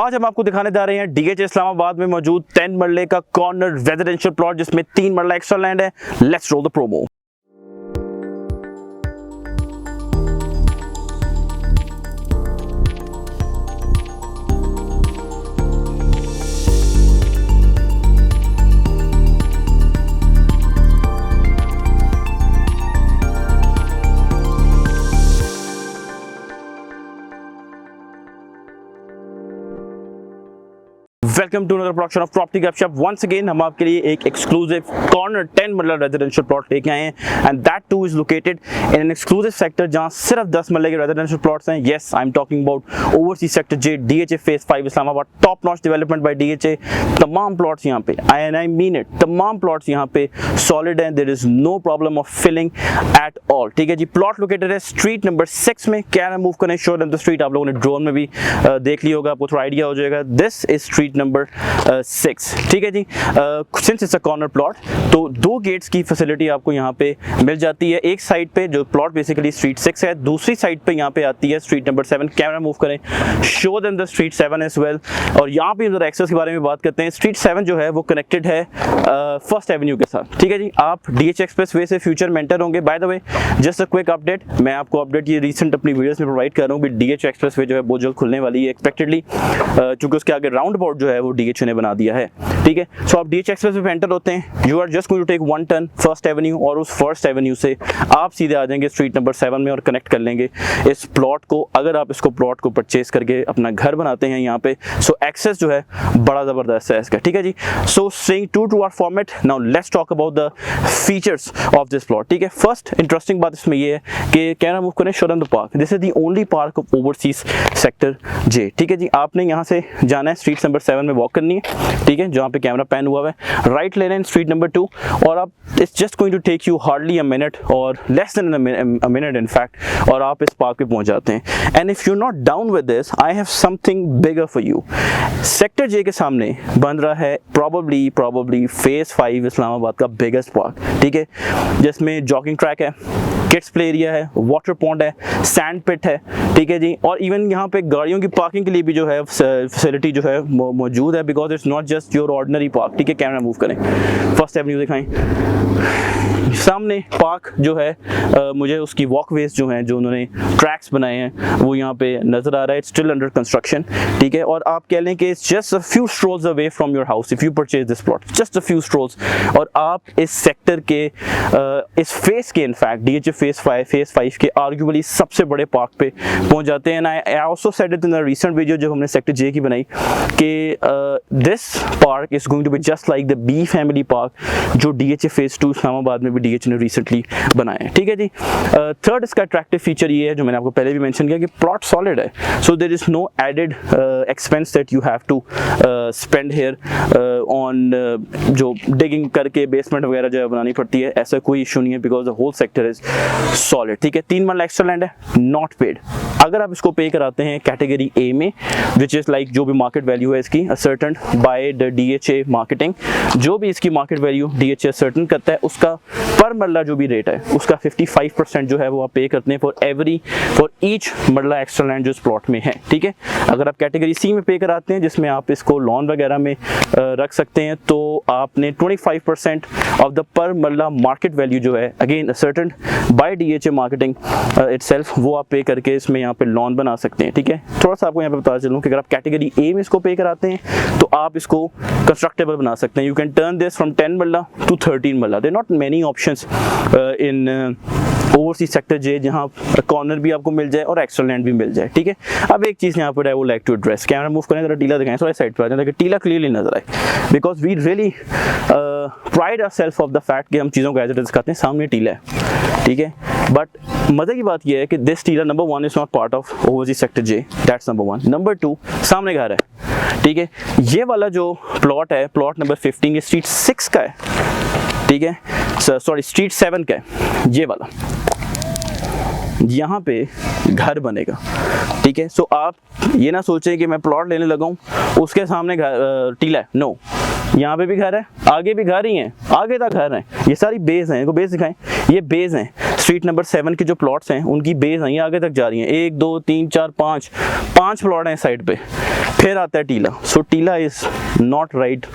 आज हम आपको दिखाने जा रहे हैं डीएच इस्लामाबाद में मौजूद 10 मरले का कॉर्नर रेजिडेंशियल प्लॉट जिसमें 3 मरला एक्स्ट्रा लैंड है। Let's roll the promo. Welcome to another production of property gupshup. Once again हम आपके लिए एक एक्सक्लूसिव कॉर्नर 10 मरला रेजिडेंशियल प्लॉट लेके आए हैं and that too is located in an exclusive sector जहां सिर्फ 10 मरले के रेजिडेंशियल प्लॉट्स हैं। Yes, I am talking about overseas sector J, DHA phase 5 Islamabad. Top notch development by DHA. तमाम प्लॉट्स यहाँ पे, आई मीन इट, तमाम प्लॉट्स यहाँ पे सॉलिड हैं। There is no problem of filling at all. ठीक है जी। प्लॉट लोकेटेड है स्ट्रीट नंबर 6 में। कैमरा मूव करें, शो देम द स्ट्रीट। आप लोगों ने ड्रोन में भी देख लिया होगा, आपको थोड़ा आइडिया हो जाएगा। This is street number 6। ठीक है जी। Since it's a corner plot तो 2 गेट्स की फैसिलिटी आपको यहाँ पे मिल जाती है। एक साइड पे जो प्लॉट बेसिकली स्ट्रीट 6 है, दूसरी साइड पे यहाँ पे आती है स्ट्रीट नंबर 7। कैमरा मूव करें, show them the street 7 as well. और यहाँ पे जरा एक्सेस के बारे में बात करते हैं। स्ट्रीट 7 जो है वो कनेक्टेड है फर्स्ट एवेन्यू के साथ। ठीक है जी। आप डीएच एक्सप्रेस वे से फ्यूचर में एंटर होंगे। By the way, just a quick update, मैं आपको अपडेट ये रिसेंट अपनी वीडियोस में प्रोवाइड कर रहा हूँ कि डीएच एक्सप्रेस वे जो है बहुत जल्द खुलने वाली है एक्सपेक्टेडली, क्योंकि उसके आगे राउंड अबाउट जो है वो डीएच ने बना दिया है। ठीक है। सो आप डीएच एक्सप्रेस पे एंटर होते हैं, you are just going to take 1 turn first avenue और उस फर्स्ट एवेन्यू से आप सीधे आ जाएंगे स्ट्रीट नंबर 7 में और कनेक्ट कर लेंगे इस प्लॉट को। अगर आप इसको प्लॉट को परचेज करके अपना घर बनाते हैं यहाँ पे, सो एक्सेस जो है बड़ा जबरदस्त है इसका। ठीक है जी। So staying true to our format, now let's talk about the features of this plot. ठीक है। फर्स्ट इंटरेस्टिंग बात इसमें ये है कि कैमरा मूव करें, show them the park. This is the only park of overseas sector J. ठीक है जी। आपने यहाँ से जाना है, स्ट्रीट नंबर 7 में वॉक करनी है। ठीक है, जहाँ पे कैमरा पैन हुआ है, राइट ले लें स्ट्रीट नंबर 2 और आप it's just going to take you hardly a minute और less than a minute in fact, और आप इस पार्क पे पहुंच जाते हैं। And if you not down with this, I have something bigger for you. Sector J के सामने बन रहा है प्रॉबली फेज 5 इस्लामाबाद का बिगेस्ट पार्क। ठीक है, जिसमें जॉगिंग ट्रैक है, किड्स प्ले एरिया है, वाटर पॉन्ड है, सैंड पिट है। ठीक है जी। और इवन यहाँ पे गाड़ियों की पार्किंग के लिए भी जो है फैसिलिटी जो है मौजूद है, because it's not just your ordinary park. ठीक है। कैमरा मूव करें, फर्स्ट एवेन्यू दिखाएं, सामने पार्क जो है मुझे उसकी वॉकवेज जो हैं, जो उन्होंने ट्रैक्स बनाए हैं, वो यहाँ पे नजर आ रहा है। It's still under construction. ठीक है। और आप कह लें कि it's just a few strolls away from your house if you purchase this plot, just a few strolls, और आप इस सेक्टर के इस फेस के, इनफैक्ट डीएच फेज 5 के आर्ग्यूबली सबसे बड़े पार्क पे पहुंच जाते हैं। I also said it in the recent video जब हमने सेक्टर जे की बनाई कि this park is going to be just like the B family park जो डीएच फेज 2 इस्लामाबाद में भी डीएच ने रिसेंटली बनाया है। ठीक है जी। थर्ड इसका अट्रैक्टिव फीचर ये है, जो मैंने आपको पहले भी मेंशन किया, कि प्लॉट सॉलिड है। So there is no added expense that you have to spend here on जो डिगिंग करके बेसमेंट वगैरह जो है बनानी पड़ती है। ऐसा कोई इशू नहीं है, because the whole sector is solid. ठीक है। 3 मरला एक्स्ट्रा लैंड है, नॉट पेड। अगर आप इसको पे कराते हैं कैटेगरी ए में, विच इज लाइक जो भी मार्केट वैल्यू है इसकी ascertain by the DHA marketing, जो भी इसकी मार्केट वैल्यू डीएचए असर्टेन करता है, उसका पर मरला जो भी रेट है उसका 55% जो है वो आप पे करते हैं फॉर ईच मरला एक्स्ट्रा लैंड जो इस प्लॉट में है। ठीक है। अगर आप कैटेगरी सी में पे कराते हैं, जिसमें आप इसको लॉन वगैरह में रख सकते हैं, तो आपने 25% ऑफ द पर मरला मार्केट वैल्यू जो है, again ascertain by DHA marketing itself, वो आप पे करके इसमें यहाँ पे लॉन बना सकते हैं। ठीक है। थोड़ा सा आपको यहाँ पे बता चलूँ कि अगर आप कैटेगरी ए में इसको पे कराते हैं तो आप इसको कंस्ट्रक्टेबल बना सकते हैं। You can turn this from 10 marla to 13 marla. There not many options in overseas sector J, जहाँ कॉर्नर भी आपको मिल जाए और एक्स्ट्रा लैंड भी मिल जाए। ठीक है। अब एक चीज़ यहाँ पर है वो like to address. Camera move करें, जरा टीला दिखाएं, थोड़ा साइड पर आ जाए ताकि टीला क्लियरली नजर आए, because we really pride ourselves of the fact कि हम चीज़ों को एज इट इज दिखाते हैं। सामने टीला है। ठीक है। बट मजे की बात यह है कि दिस टीला number 1 is not part of overseas sector J, that's number 1। Number 2, सामने घर है। ठीक है। ये वाला जो प्लॉट है, प्लॉट नंबर 15, ये स्ट्रीट 6 का है। ठीक है। सॉरी, स्ट्रीट 7 का है ये वाला। यहाँ पे घर बनेगा। ठीक है। सो आप ये ना सोचें कि मैं प्लॉट लेने लगा हूँ उसके सामने टीला है। नो, यहाँ पे भी घर है, आगे भी घर ही हैं, आगे तक घर हैं, ये सारी बेस हैं, इनको बेस दिखाएं, ये बेस हैं। स्ट्रीट नंबर 7 के जो प्लॉट्स हैं उनकी बेस हैं, ये आगे तक जा रही हैं, 1 2 3 4 5 प्लॉट हैं साइड पे। फिर आता है टीला। सो टीला is not right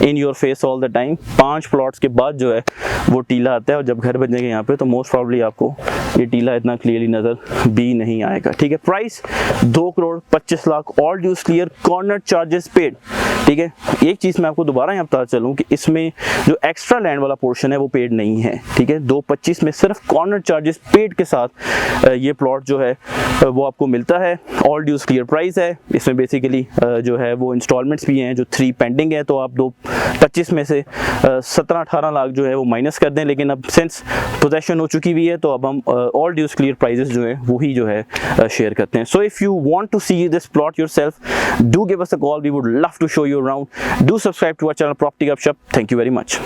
in your face all the time. 5 plots के बाद जो है वो टीला आता है, और जब घर बनेंगे यहाँ पे तो मोस्ट प्रॉब्ली आपको ये टीला इतना क्लियरली नजर भी नहीं आएगा। ठीक है, price 2,25,00,000, all dues clear, corner charges paid. ठीक है, एक चीज मैं आपको दोबारा यहाँ बता चलूँ कि इसमें जो एक्स्ट्रा लैंड वाला पोर्शन है वो पेड नहीं है। ठीक है, 2,25 में सिर्फ कॉर्नर चार्जेस पेड के साथ ये प्लॉट जो है वो आपको मिलता है। ऑल ड्यूज क्लियर प्राइस है। इसमें बेसिकली जो है वो इंस्टॉलमेंट्स भी हैं जो 3 पेंडिंग है, तो आप 2,25 में से 17-18 लाख जो है वो माइनस कर दें। लेकिन अब सिंस पोजेशन हो चुकी हुई है तो अब हम ऑल ड्यूज क्लियर प्राइसेस जो है वही जो है शेयर करते हैं। So if you want to see this plot yourself, do give us a call, we would love to show you around. Do subscribe to our channel property Gupshup. Thank you very much.